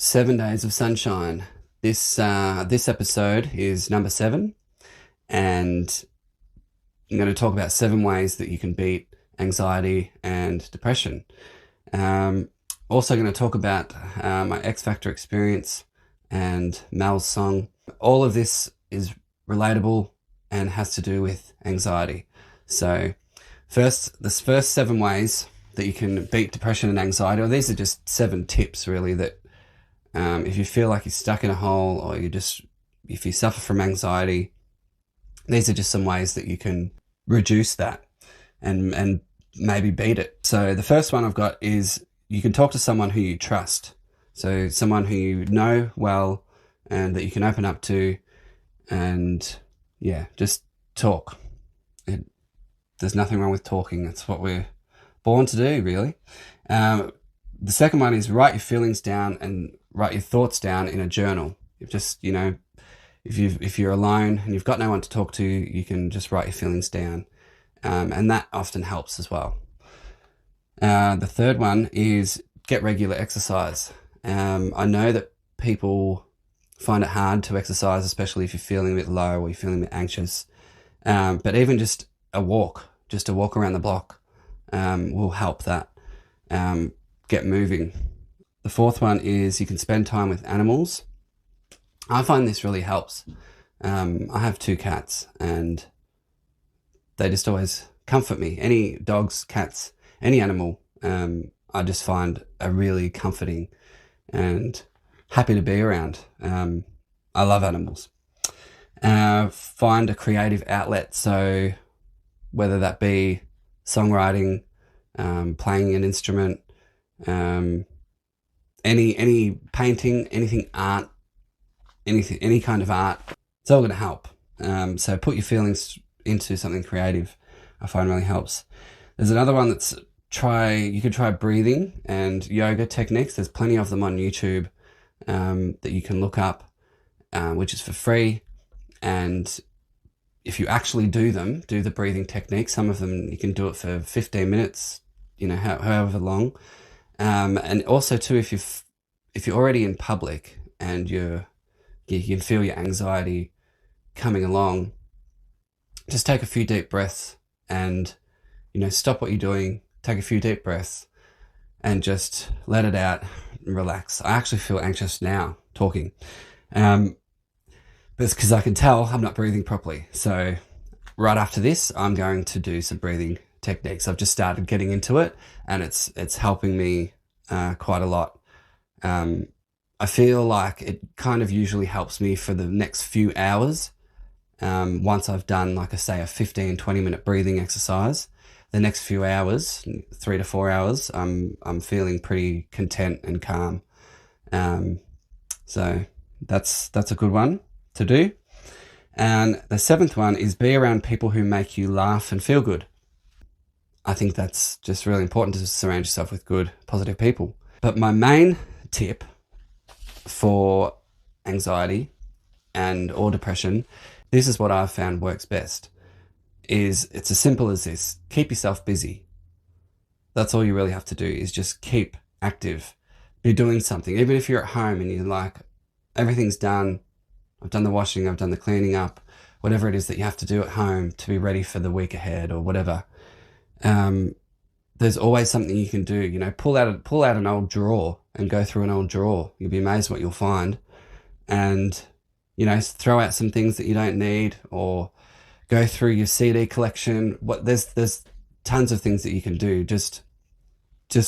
7 days of sunshine. This episode is number 7, and I'm going to talk about 7 ways that you can beat anxiety and depression. Also going to talk about my X Factor experience and Mels Song. All of this is relatable and has to do with anxiety. So the first 7 ways that you can beat depression and anxiety, or these are just 7 tips really that if you feel like you're stuck in a hole, or if you suffer from anxiety, these are just some ways that you can reduce that and maybe beat it. So the first one I've got is you can talk to someone who you trust. So someone who you know well and that you can open up to, and just talk. There's nothing wrong with talking. That's what we're born to do, really. The second one is write your feelings down and write your thoughts down in a journal. If you're alone and you've got no one to talk to, you can just write your feelings down. And that often helps as well. The third one is get regular exercise. I know that people find it hard to exercise, especially if you're feeling a bit low or you're feeling a bit anxious. But even just a walk around the block will help that get moving. The fourth one is you can spend time with animals. I find this really helps. I have 2 cats and they just always comfort me. Any dogs, cats, any animal, I just find are really comforting and happy to be around. I love animals. Find a creative outlet. So whether that be songwriting, playing an instrument, any painting, anything art, any kind of art, it's all going to help. So put your feelings into something creative, I find really helps. There's another one you could try breathing and yoga techniques. There's plenty of them on YouTube that you can look up, which is for free. And if you actually do the breathing techniques, some of them you can do it for 15 minutes, however long. And also too, if you're already in public and you can feel your anxiety coming along, just take a few deep breaths and, stop what you're doing, take a few deep breaths and just let it out and relax. I actually feel anxious now talking. But it's because I can tell I'm not breathing properly. So right after this, I'm going to do some breathing techniques. I've just started getting into it and it's helping me quite a lot. I feel like it kind of usually helps me for the next few hours. Once I've done, like I say, a 15-20 minute breathing exercise, the next few hours, 3 to 4 hours, I'm feeling pretty content and calm. So that's a good one to do. And the 7th one is be around people who make you laugh and feel good. I think that's just really important to surround yourself with good, positive people. But my main tip for anxiety or depression, this is what I've found works best, is it's as simple as this. Keep yourself busy. That's all you really have to do, is just keep active. Be doing something. Even if you're at home and you're like, everything's done, I've done the washing, I've done the cleaning up, whatever it is that you have to do at home to be ready for the week ahead or whatever. There's always something you can do. Pull out an old drawer and go through an old drawer. You'll be amazed what you'll find. And, throw out some things that you don't need, or go through your CD collection. There's tons of things that you can do. Just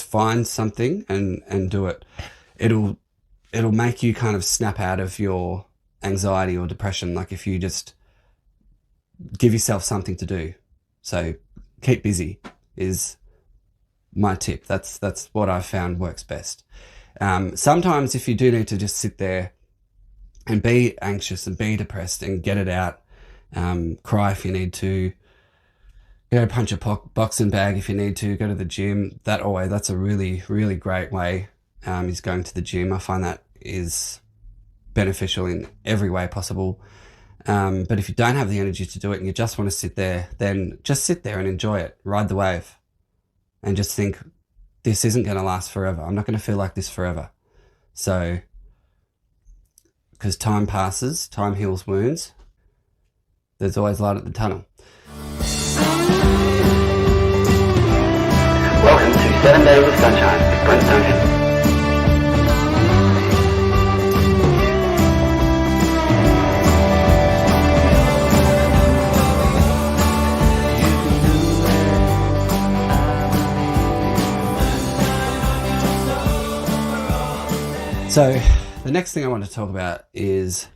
find something and do it. It'll make you kind of snap out of your anxiety or depression, like if you just give yourself something to do. So keep busy is my tip. That's what I've found works best. Sometimes if you do need to just sit there and be anxious and be depressed and get it out, cry if you need to, go punch a boxing bag if you need to, go to the gym, that's a really, really great way, is going to the gym. I find that is beneficial in every way possible. But if you don't have the energy to do it and you just want to sit there, then just sit there and enjoy it. Ride the wave and just think, this isn't going to last forever. I'm not going to feel like this forever. So because time passes, time heals wounds. There's always light at the tunnel. Welcome to 7 Days of Sunshine with Brent Duncan. So the next thing I want to talk about is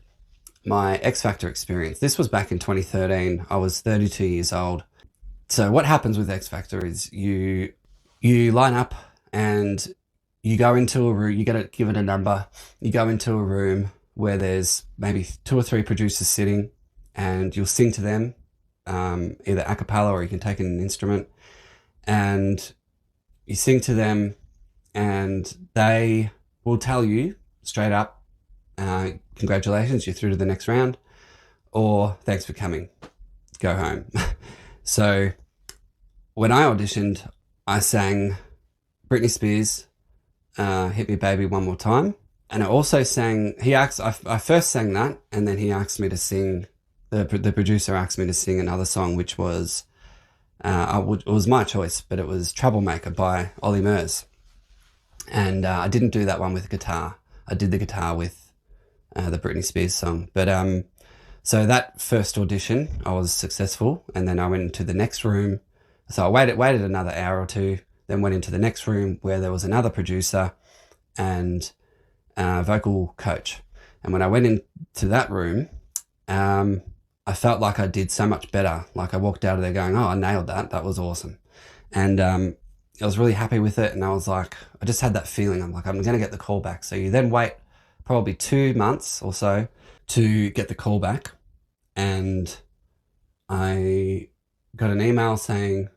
my X Factor experience. This was back in 2013. I was 32 years old. So what happens with X Factor is you line up and you go into a room, you give it a number, you go into a room where there's maybe 2 or 3 producers sitting, and you'll sing to them, either a cappella or you can take in an instrument, and you sing to them and they will tell you straight up, congratulations, you're through to the next round, or thanks for coming, go home. So when I auditioned, I sang Britney Spears, Hit Me Baby One More Time. And I also sang, I first sang that, and then he asked me to sing, the producer asked me to sing another song, which was, it was my choice, but it was Troublemaker by Ollie Murs. And I didn't do that one with guitar. I did the guitar with the Britney Spears song. But so that first audition, I was successful. And then I went into the next room. So I waited another hour or two, then went into the next room where there was another producer and vocal coach. And when I went into that room, I felt like I did so much better. Like I walked out of there going, oh, I nailed that. That was awesome. And I was really happy with it, and I was like, I just had that feeling. I'm like, I'm going to get the call back. So you then wait probably 2 months or so to get the call back, and I got an email saying,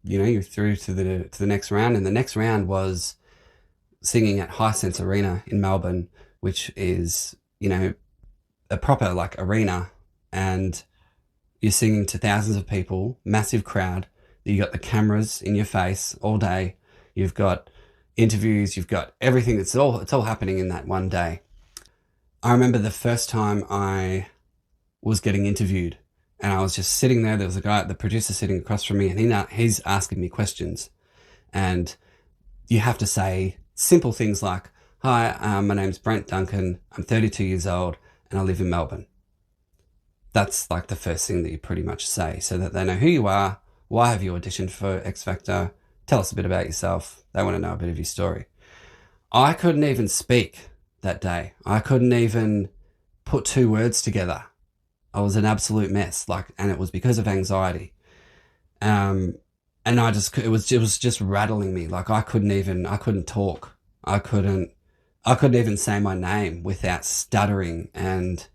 you're through to the next round, and the next round was singing at Hisense Arena in Melbourne, which is a proper like arena, and you're singing to thousands of people, massive crowd. You got the cameras in your face all day. You've got interviews. You've got everything. It's all happening in that one day. I remember the first time I was getting interviewed, and I was just sitting there. There was the producer sitting across from me, and he's asking me questions, and you have to say simple things like, "Hi, my name's Brent Duncan. I'm 32 years old, and I live in Melbourne." That's like the first thing that you pretty much say, so that they know who you are. Why have you auditioned for X Factor? Tell us a bit about yourself. They want to know a bit of your story. I couldn't even speak that day. I couldn't even put 2 words together. I was an absolute mess, and it was because of anxiety. And it was just rattling me. Like I couldn't talk. I couldn't even say my name without stuttering, and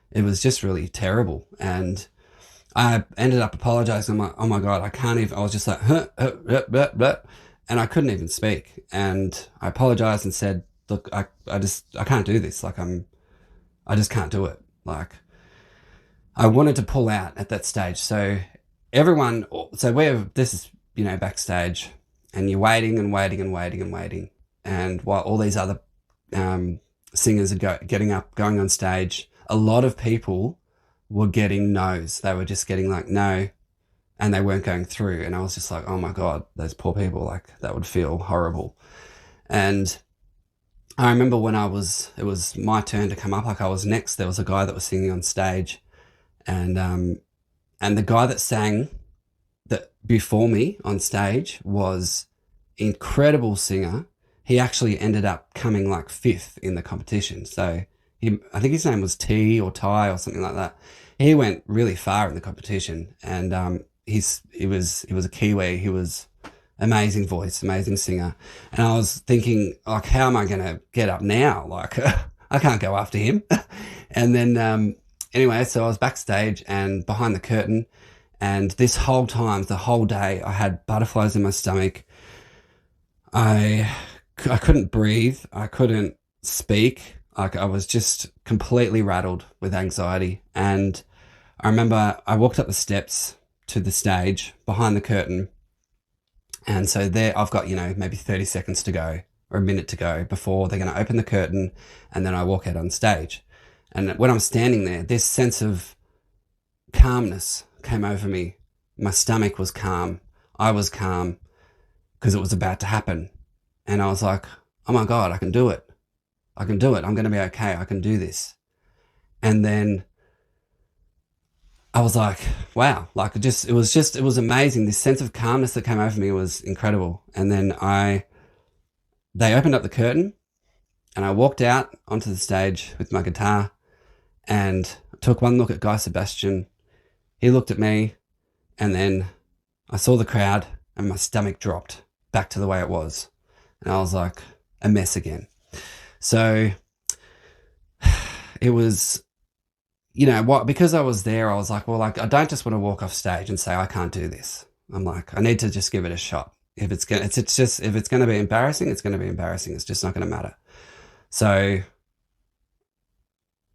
it was just really terrible. And I ended up apologizing. I'm like, oh my God, I can't even, I was just like, and I couldn't even speak. And I apologized and said, look, I can't do this. Like I just can't do it. Like I wanted to pull out at that stage. So this is, backstage, and you're waiting and waiting and waiting and waiting. And while all these other singers are getting up, going on stage, a lot of people were getting no's. They were just getting like no, and they weren't going through. And I was just like, oh my God, those poor people, like that would feel horrible. And I remember when it was my turn to come up, like I was next, there was a guy that was singing on stage, and the guy that sang that before me on stage was incredible singer. He actually ended up coming like 5th in the competition. So I think his name was T or Ty or something like that. He went really far in the competition, and he was a Kiwi. He was amazing voice, amazing singer. And I was thinking, like, how am I going to get up now? Like, I can't go after him. And then anyway, so I was backstage and behind the curtain, and this whole time, the whole day, I had butterflies in my stomach. I couldn't breathe. I couldn't speak. Like I was just completely rattled with anxiety. And I remember I walked up the steps to the stage behind the curtain. And so there I've got, maybe 30 seconds to go, or a minute to go before they're going to open the curtain, and then I walk out on stage. And when I'm standing there, this sense of calmness came over me. My stomach was calm. I was calm because it was about to happen. And I was like, oh my God, I can do it. I can do it. I'm going to be okay. I can do this. And then I was like, wow, like it was amazing. This sense of calmness that came over me was incredible. And then they opened up the curtain and I walked out onto the stage with my guitar and took one look at Guy Sebastian. He looked at me, and then I saw the crowd and my stomach dropped back to the way it was. And I was like, a mess again. So it was, because I was there, I was like, well, like, I don't just want to walk off stage and say, I can't do this. I'm like, I need to just give it a shot. If it's going to be embarrassing, it's going to be embarrassing. It's just not going to matter. So,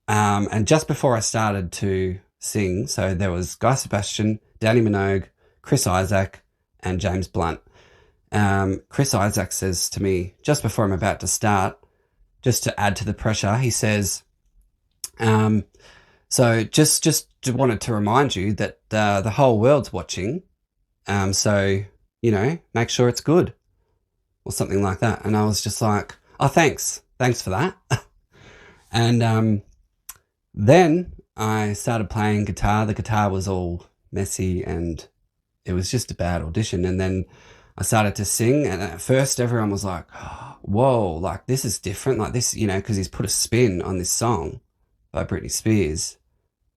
and just before I started to sing, so there was Guy Sebastian, Danny Minogue, Chris Isaak, and James Blunt. Chris Isaak says to me, just before I'm about to start, just to add to the pressure, he says, so just wanted to remind you that the whole world's watching, so, make sure it's good, or something like that. And I was just like, oh, thanks for that. And then I started playing guitar. The guitar was all messy and it was just a bad audition. And then I started to sing, and at first everyone was like, whoa, like this is different, like this, because he's put a spin on this song by Britney Spears,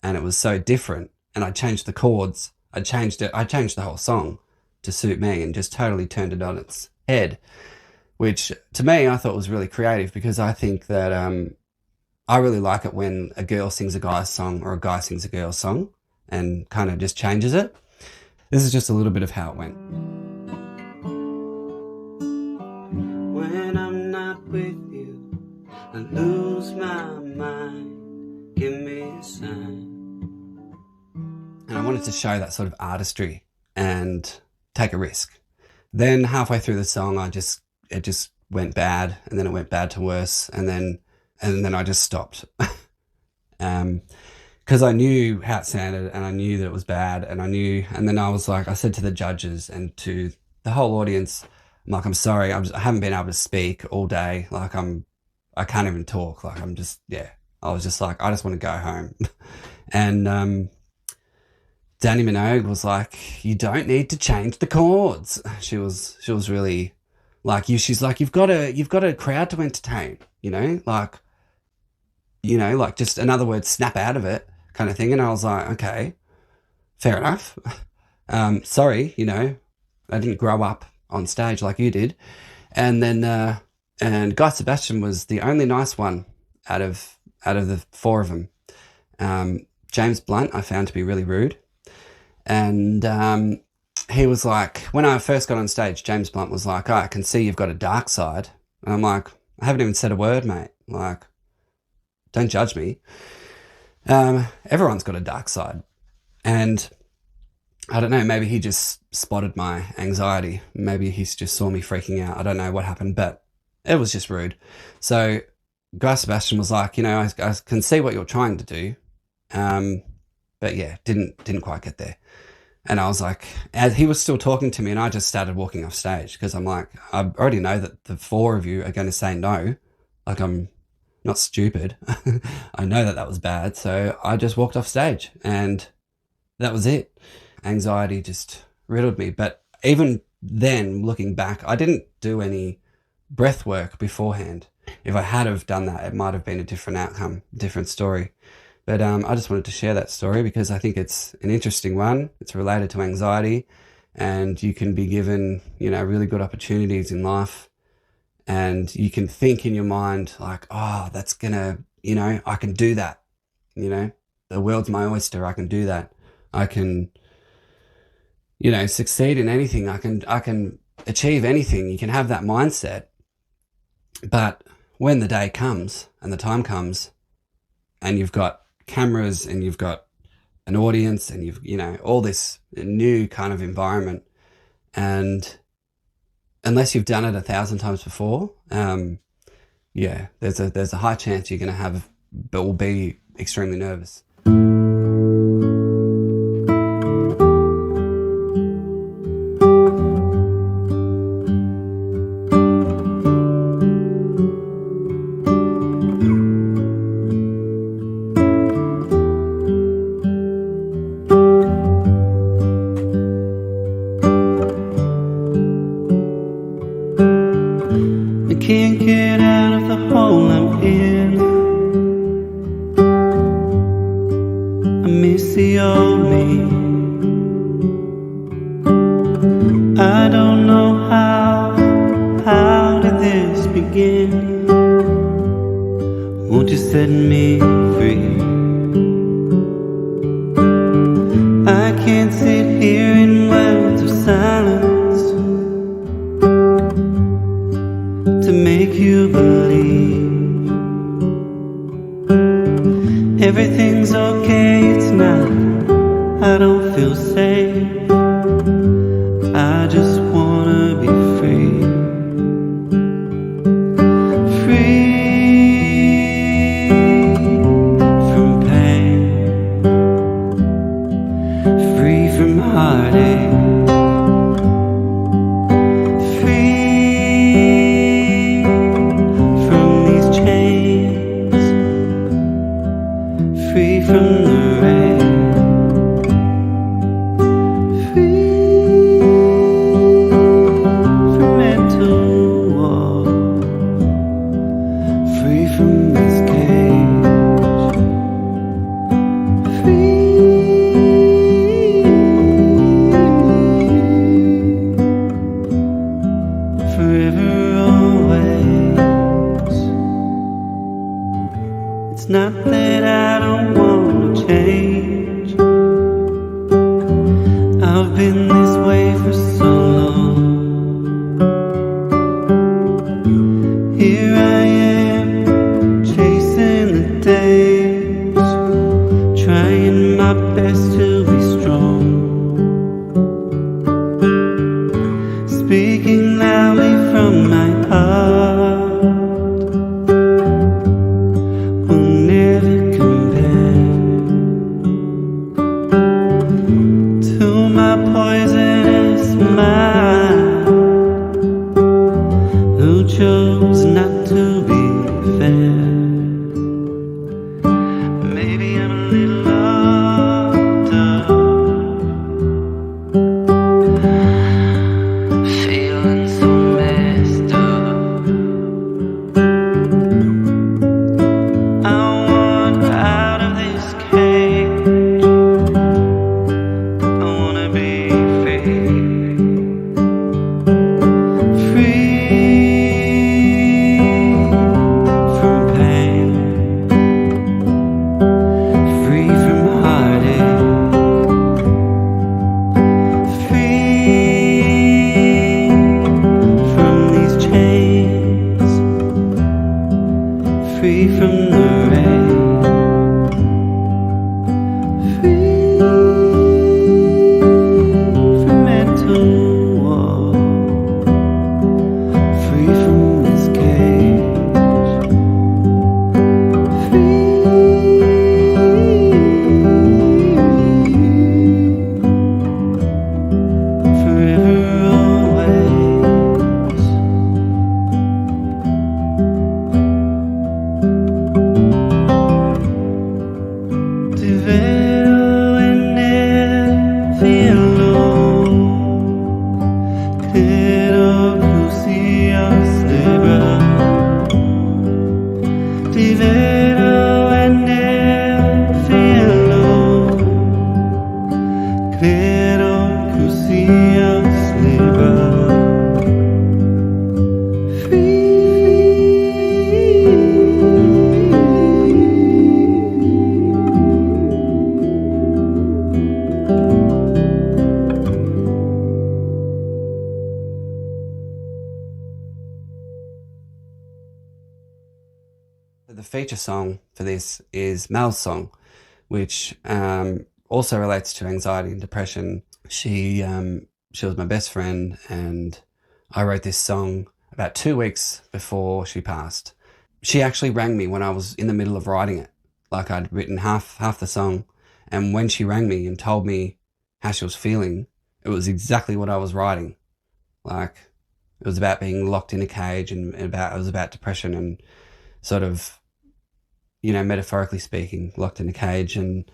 and it was so different. And I changed the chords, I changed the whole song to suit me and just totally turned it on its head, which to me I thought was really creative, because I think that I really like it when a girl sings a guy's song or a guy sings a girl's song and kind of just changes it. This is just a little bit of how it went. When I'm not with you, I lose my mind. Give me a sign. And I wanted to show that sort of artistry and take a risk. Then halfway through the song, it just went bad, and then it went bad to worse, and then I just stopped. Because I knew how it sounded, and I knew that it was bad, and then I was like, I said to the judges and to the whole audience, I'm like, I'm sorry, I haven't been able to speak all day. Like I can't even talk. Like I was just like, I just want to go home. And Danny Minogue was like, you don't need to change the chords. She was really like, she's like, you've got a crowd to entertain, like just, in other words, snap out of it kind of thing. And I was like, okay, fair enough. Sorry, I didn't grow up on stage like you did. And then, and Guy Sebastian was the only nice one out of the four of them. James Blunt I found to be really rude. And he was like, when I first got on stage, James Blunt was like, oh, I can see you've got a dark side. And I'm like, I haven't even said a word, mate. Like, don't judge me. Everyone's got a dark side. And I don't know, maybe he just spotted my anxiety. Maybe he just saw me freaking out. I don't know what happened, but it was just rude. So Guy Sebastian was like, I can see what you're trying to do. But yeah, didn't quite get there. And I was like, as he was still talking to me, and I just started walking off stage, because I'm like, I already know that the four of you are going to say no. Like, I'm not stupid. I know that was bad. So I just walked off stage, and that was it. Anxiety just riddled me. But even then, looking back, I didn't do any breath work beforehand. If I had have done that, it might have been a different outcome, different story. But I just wanted to share that story because I think it's an interesting one. It's related to anxiety, and you can be given, really good opportunities in life, and you can think in your mind like, oh, that's gonna, I can do that. The world's my oyster. I can do that. I can, succeed in anything. I can achieve anything. You can have that mindset. But when the day comes and the time comes, and you've got cameras and you've got an audience and you've, all this new kind of environment, and unless you've done it 1,000 times before, yeah, there's a high chance you're going to have, but will be extremely nervous. I can't get out of the hole I'm in. I miss the old me. I don't know how did this begin? Won't you set me free? I can't sit here in words of silence to make you believe everything's okay. It's not. I don't feel safe. I just wanna be free. Free from pain, free from heartache, free from these chains, free from the rain, free from mental war, free from this cage, forever always. It's not that I don't want to change. I've been this way for so long. Here I am, chasing the days, trying my best to be strong, speaking loudly from my heart. Will never compare to my poisonous mind, who chose not to be fair. Maybe I'm a little locked up, feeling so messed up. I want out of this cage. I wanna be free. Free from pain, free from heartache, free from these chains, free from the rain, free from mental war, free from this cage, forever always. Ti vedo e nevi alone, credo così a sembra. Ti vedo e nevi alone, credo così a sembra. The feature song for this is Mels Song, which also relates to anxiety and depression. She was my best friend, and I wrote this song about 2 weeks before she passed. She actually rang me when I was in the middle of writing it. Like I'd written half the song, and when she rang me and told me how she was feeling, it was exactly what I was writing. Like it was about being locked in a cage, and it was about depression and sort of, metaphorically speaking, locked in a cage and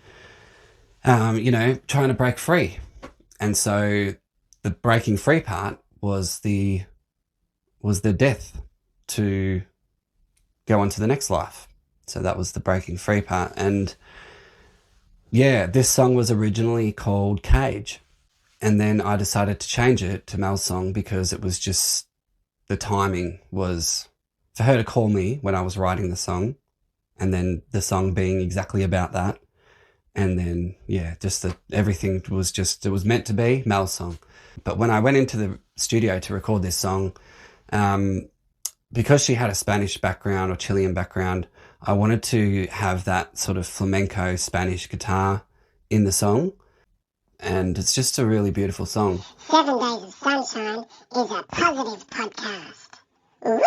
trying to break free. And so the breaking free part was the death to go on to the next life. So that was the breaking free part. And yeah, this song was originally called Cage. And then I decided to change it to Mels Song because it was just, the timing was for her to call me when I was writing the song, and then the song being exactly about that. And then, yeah, just everything was just, it was meant to be Mel's song. But when I went into the studio to record this song, because she had a Spanish background or Chilean background, I wanted to have that sort of flamenco Spanish guitar in the song. And it's just a really beautiful song. 7 Days of Sunshine is a positive podcast. Woo!